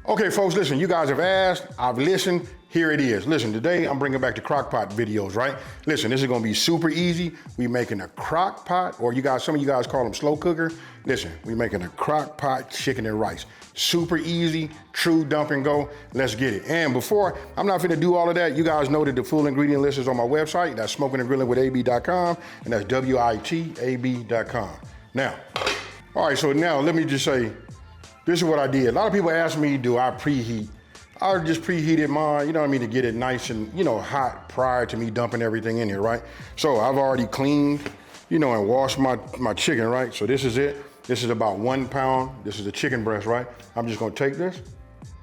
Okay, folks, listen, you guys have asked, I've listened, here it is. Listen, today I'm bringing back the Crockpot videos, right? Listen, this is gonna be super easy. We making a Crockpot, or some of you guys call them slow cooker. Listen, we making a Crockpot Chicken and Rice. Super easy, true dump and go. Let's get it. And before, I'm not finna do all of that. You guys know that the full ingredient list is on my website. That's Smokin and Grillin with AB.com, and that's WITAB.com. Now, all right, so now let me just say, this is what I did. A lot of people ask me, do I preheat? I just preheated mine, you know what I mean, to get it nice and, hot prior to me dumping everything in here, right? So I've already cleaned, and washed my chicken, right? So this is it. This is about 1 pound. This is the chicken breast, right? I'm just gonna take this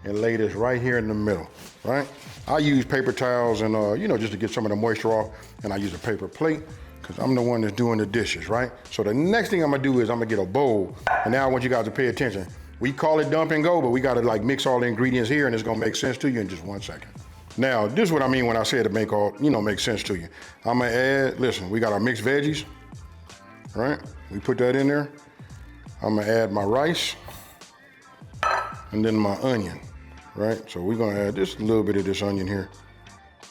and lay this right here in the middle, right? I use paper towels and, just to get some of the moisture off, and I use a paper plate because I'm the one that's doing the dishes, right? So the next thing I'm gonna do is I'm gonna get a bowl, and now I want you guys to pay attention. We call it dump and go, but we gotta mix all the ingredients here, and it's gonna make sense to you in just 1 second. Now, this is what I mean when I say to make sense to you. I'm gonna add, listen, we got our mixed veggies, right? We put that in there. I'm gonna add my rice, and then my onion, right? So we're gonna add just a little bit of this onion here.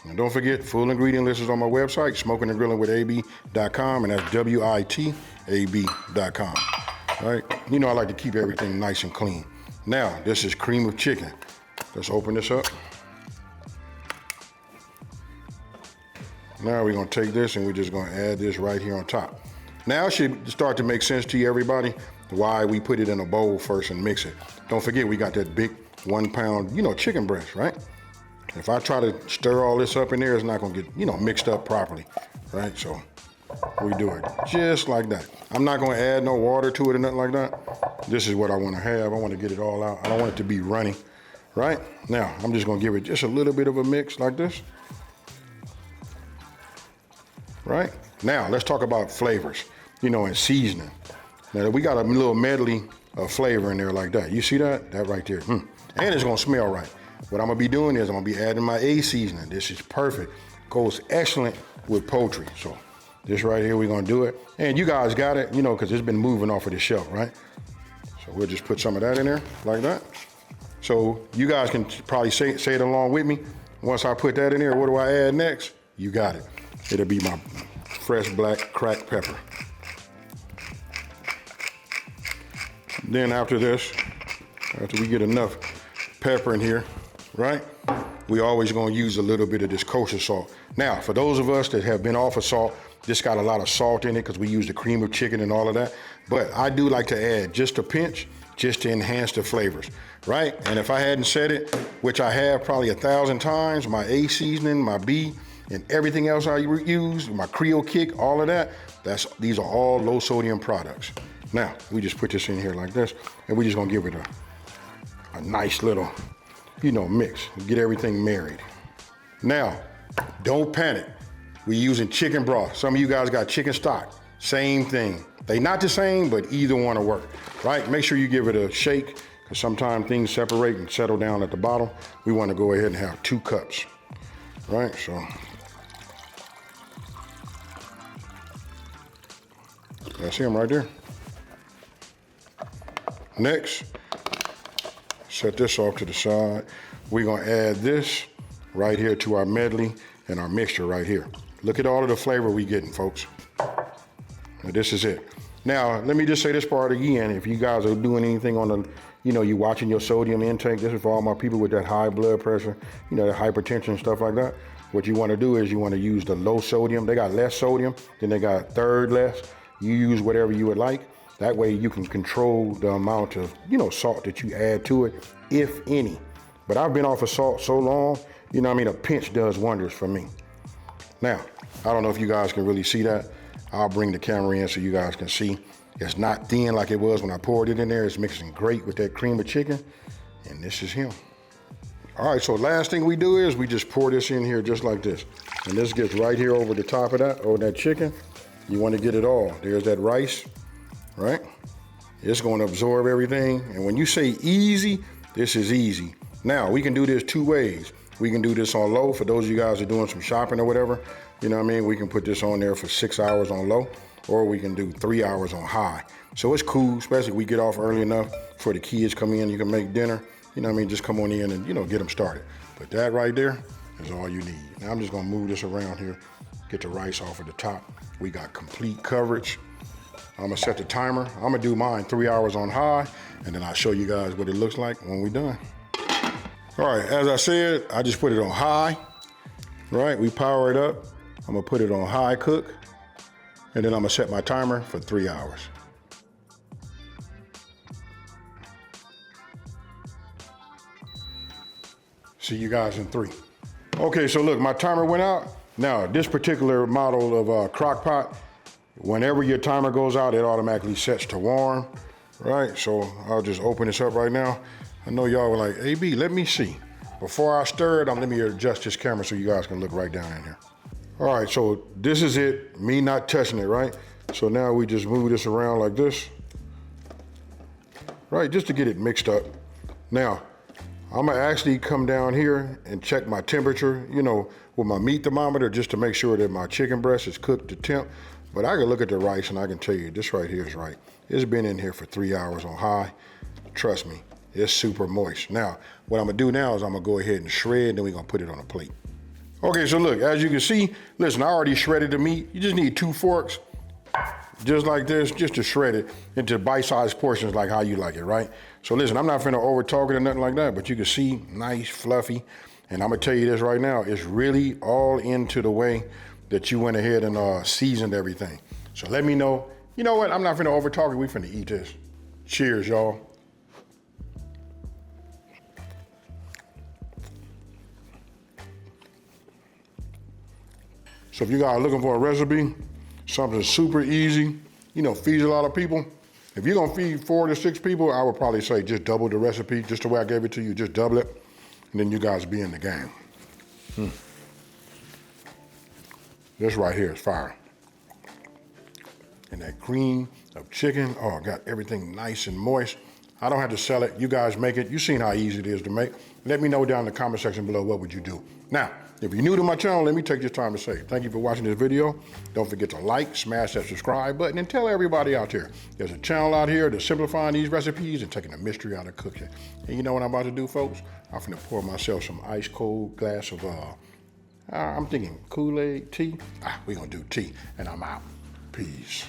And don't forget, full ingredient list is on my website, Smokin and Grillin with AB.com, and that's WITAB.com. Right? I like to keep everything nice and clean. Now, this is cream of chicken. Let's open this up. Now we're gonna take this and we're just gonna add this right here on top. Now it should start to make sense to you, everybody, why we put it in a bowl first and mix it. Don't forget, we got that big 1 pound, chicken breast, right? If I try to stir all this up in there, it's not gonna get, mixed up properly, right? So we do it just like that. I'm not gonna add no water to it or nothing like that. This is what I wanna have. I wanna get it all out. I don't want it to be runny, right? Now, I'm just gonna give it just a little bit of a mix like this. Right? Now, let's talk about flavors, and seasoning. Now, we got a little medley of flavor in there like that. You see that? That right there. And it's gonna smell right. What I'm gonna be doing is I'm gonna be adding my A seasoning. This is perfect. Goes excellent with poultry. So this right here, we're gonna do it. And you guys got it, because it's been moving off of the shelf, right? So we'll just put some of that in there like that. So you guys can probably say it along with me. Once I put that in there, what do I add next? You got it. It'll be my fresh black cracked pepper. Then after this, after we get enough pepper in here, right? We always gonna use a little bit of this kosher salt. Now, for those of us that have been off of salt, this got a lot of salt in it because we use the cream of chicken and all of that. But I do like to add just a pinch, just to enhance the flavors, right? And if I hadn't said it, which I have probably 1,000 times, my A seasoning, my B, and everything else I use, my Creole kick, all of that, these are all low sodium products. Now, we just put this in here like this, and we're just gonna give it a nice little, mix, get everything married. Now, don't panic. We're using chicken broth. Some of you guys got chicken stock, same thing. They not the same, but either one will work, right? Make sure you give it a shake, because sometimes things separate and settle down at the bottom. We wanna go ahead and have 2 cups, right? So, that's him right there. Next, set this off to the side. We're gonna add this right here to our medley and our mixture right here. Look at all of the flavor we getting, folks. And this is it. Now, let me just say this part again. If you guys are doing anything on the, you watching your sodium intake, this is for all my people with that high blood pressure, the hypertension, stuff like that. What you wanna do is you wanna use the low sodium. They got less sodium, then they got third less. You use whatever you would like. That way you can control the amount of, salt that you add to it, if any. But I've been off of salt so long, a pinch does wonders for me. Now, I don't know if you guys can really see that. I'll bring the camera in so you guys can see. It's not thin like it was when I poured it in there. It's mixing great with that cream of chicken, and this is him. All right, so last thing we do is we just pour this in here just like this. And this gets right here over the top of that, or that chicken. You want to get it all. There's that rice, right? It's going to absorb everything. And when you say easy, this is easy. Now, we can do this 2 ways. We can do this on low for those of you guys who are doing some shopping or whatever. We can put this on there for 6 hours on low, or we can do 3 hours on high. So it's cool, especially if we get off early enough for the kids come in, you can make dinner. you know what I mean, just come on in and, you know, get them started. But that right there is all you need. Now I'm just gonna move this around here, get the rice off of the top. We got complete coverage. I'm gonna set the timer. I'm gonna do mine 3 hours on high, and then I'll show you guys what it looks like when we're done. All right, as I said, I just put it on high, right? We power it up. I'm gonna put it on high cook, and then I'm gonna set my timer for 3 hours. See you guys in 3. Okay, so look, my timer went out. Now, this particular model of Crockpot, whenever your timer goes out, it automatically sets to warm, right? So I'll just open this up right now. I know y'all were like, AB, let me see. Before I stir it, let me adjust this camera so you guys can look right down in here. All right, so this is it, me not touching it, right? So now we just move this around like this, right? Just to get it mixed up. Now, I'm gonna actually come down here and check my temperature, you know, with my meat thermometer, just to make sure that my chicken breast is cooked to temp. But I can look at the rice and I can tell you this right here is right. It's been in here for 3 hours on high. Trust me, it's super moist. Now, what I'm gonna do now is I'm gonna go ahead and shred, then we're gonna put it on a plate. Okay, so look, as you can see, listen, I already shredded the meat. You just need 2 forks, just like this, just to shred it into bite-sized portions like how you like it, right? So listen, I'm not finna over talk it or nothing like that, but you can see, nice, fluffy. And I'm gonna tell you this right now, it's really all into the way that you went ahead and seasoned everything. So let me know. You know what, I'm not finna over talk it, we finna eat this. Cheers, y'all. So if you guys are looking for a recipe, something super easy, you know, feeds a lot of people. If you're gonna feed 4 to 6 people, I would probably say just double the recipe, just the way I gave it to you, just double it, and then you guys be in the game. This right here is fire. And that cream of chicken, oh, got everything nice and moist. I don't have to sell it, you guys make it. You've seen how easy it is to make. Let me know down in the comment section below, what would you do? Now, if you're new to my channel, let me take this time to say thank you for watching this video. Don't forget to like, smash that subscribe button, and tell everybody out there, there's a channel out here that's simplifying these recipes and taking the mystery out of cooking. And you know what I'm about to do, folks? I'm finna pour myself some ice cold glass of, I'm thinking Kool-Aid tea. We're gonna do tea, and I'm out. Peace.